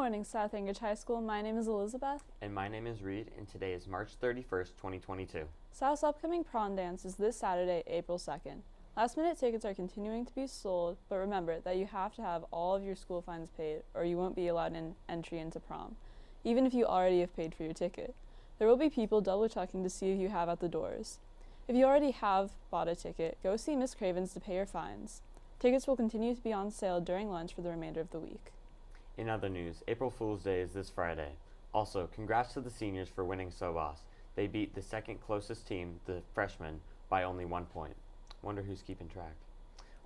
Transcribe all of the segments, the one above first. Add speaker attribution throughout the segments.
Speaker 1: morning, South Anchorage High School. My name is Elizabeth.
Speaker 2: And my name is Reed, and today is March 31st, 2022.
Speaker 1: SAHS upcoming prom dance is this Saturday, April 2nd. Last-minute tickets are continuing to be sold, but remember that you have to have all of your school fines paid, or you won't be allowed an entry into prom, even if you already have paid for your ticket. There will be people double-checking to see if you have at the doors. If you already have bought a ticket, go see Miss Cravens to pay your fines. Tickets will continue to be on sale during lunch for the remainder of the week.
Speaker 2: In other news, April Fool's Day is this Friday. Also, congrats to the seniors for winning SOHS. They beat the second closest team, the freshmen, by only 1 point. Wonder who's keeping track.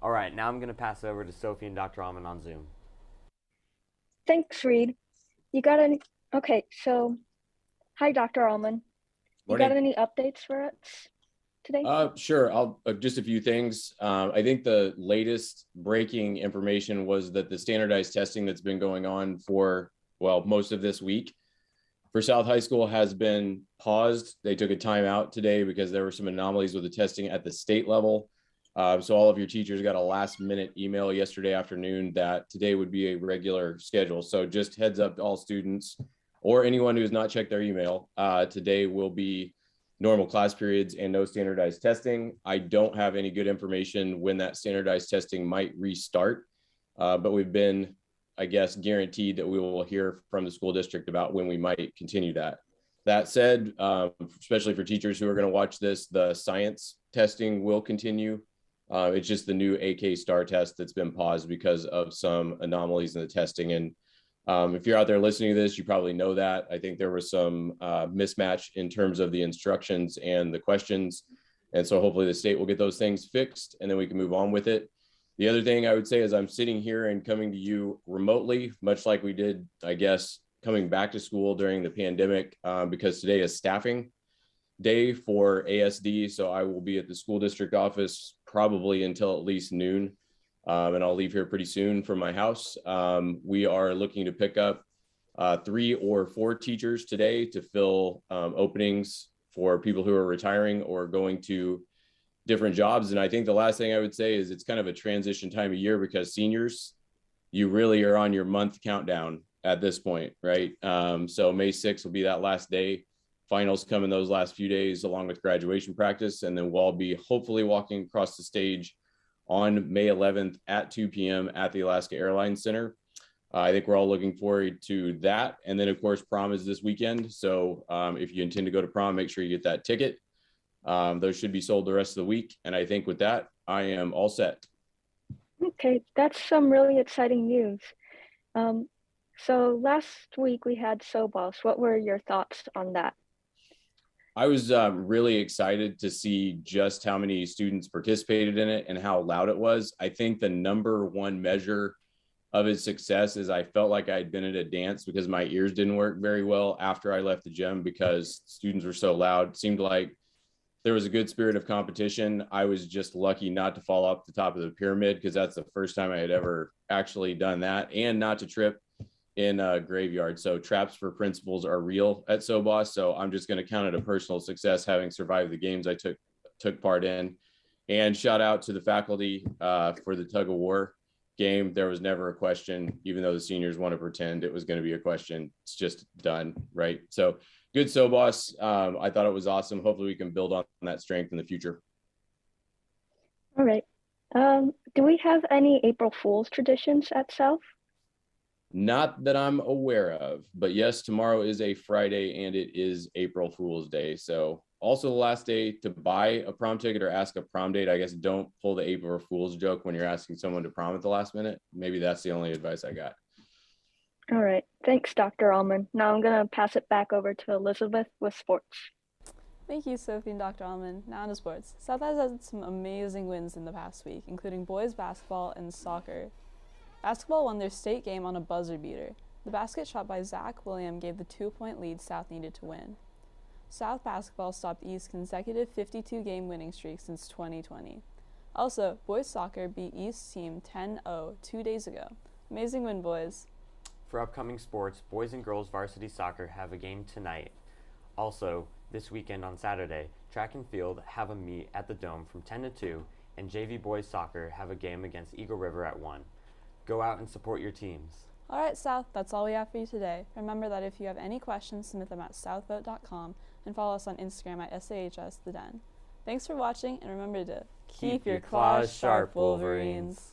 Speaker 2: All right, now I'm going to pass it over to Sophie and Dr. Allman on Zoom.
Speaker 3: Thanks, Reed. Okay, so hi, Dr. Allman. You got any updates for us today?
Speaker 4: Sure. I'll just a few things. I think the latest breaking information was that the standardized testing that's been going on for, well, most of this week for South High School has been paused. They took a time out today because there were some anomalies with the testing at the state level. So all of your teachers got a last minute email yesterday afternoon that today would be a regular schedule. So just heads up to all students or anyone who has not checked their email. Today will be normal class periods and no standardized testing. I don't have any good information when that standardized testing might restart, but we've been, I guess, guaranteed that we will hear from the school district about when we might continue that. That said, especially for teachers who are going to watch this, the science testing will continue. It's just the new AK STAR test that's been paused because of some anomalies in the testing. And if you're out there listening to this, you probably know that. I think there was some mismatch in terms of the instructions and the questions. And so hopefully the state will get those things fixed and then we can move on with it. The other thing I would say is I'm sitting here and coming to you remotely, much like we did, I guess, coming back to school during the pandemic, because today is staffing day for ASD. So I will be at the school district office probably until at least noon. And I'll leave here pretty soon from my house. We are looking to pick up 3 or 4 teachers today to fill openings for people who are retiring or going to different jobs. And I think the last thing I would say is it's kind of a transition time of year because seniors, you really are on your month countdown at this point, right? So May 6th will be that last day. Finals come in those last few days along with graduation practice. And then we'll all be hopefully walking across the stage on May 11th at 2 p.m. at the Alaska Airlines Center. I think we're all looking forward to that. And then of course, prom is this weekend. So if you intend to go to prom, make sure you get that ticket. Those should be sold the rest of the week. And I think with that, I am all set.
Speaker 3: Okay, that's some really exciting news. So last week we had SOHS. What were your thoughts on that?
Speaker 4: I was really excited to see just how many students participated in it and how loud it was. I think the number one measure of its success is I felt like I'd been at a dance because my ears didn't work very well after I left the gym because students were so loud. It seemed like there was a good spirit of competition. I was just lucky not to fall off the top of the pyramid because that's the first time I had ever actually done that, and not to trip in a graveyard. So traps for principals are real at SOHS. So I'm just going to count it a personal success having survived the games I took part in. And shout out to the faculty for the tug of war game. There was never a question, even though the seniors want to pretend it was going to be a question. It's just done, right? So good SOHS. I thought it was awesome. Hopefully we can build on that strength in the future.
Speaker 3: All right. Do we have any April Fool's traditions at South?
Speaker 4: Not that I'm aware of, but yes, tomorrow is a Friday and it is April Fool's Day. So also the last day to buy a prom ticket or ask a prom date. I guess don't pull the April Fool's joke when you're asking someone to prom at the last minute. Maybe that's the only advice I got.
Speaker 3: All right. Thanks, Dr. Allman. Now I'm going to pass it back over to Elizabeth with sports.
Speaker 1: Thank you, Sophie and Dr. Allman. Now into sports. South has had some amazing wins in the past week, including boys basketball and soccer. Basketball won their state game on a buzzer beater. The basket shot by Zach William gave the 2-point lead South needed to win. South basketball stopped East's consecutive 52-game winning streak since 2020. Also, boys soccer beat East's team 10-0 2 days ago. Amazing win, boys.
Speaker 2: For upcoming sports, boys and girls varsity soccer have a game tonight. Also, this weekend on Saturday, track and field have a meet at the Dome from 10 to 2, and JV boys soccer have a game against Eagle River at 1. Go out and support your teams.
Speaker 1: All right, South, that's all we have for you today. Remember that if you have any questions, submit them at southvote.com and follow us on Instagram at SAHS The Den. Thanks for watching, and remember to keep your claws sharp, Wolverines.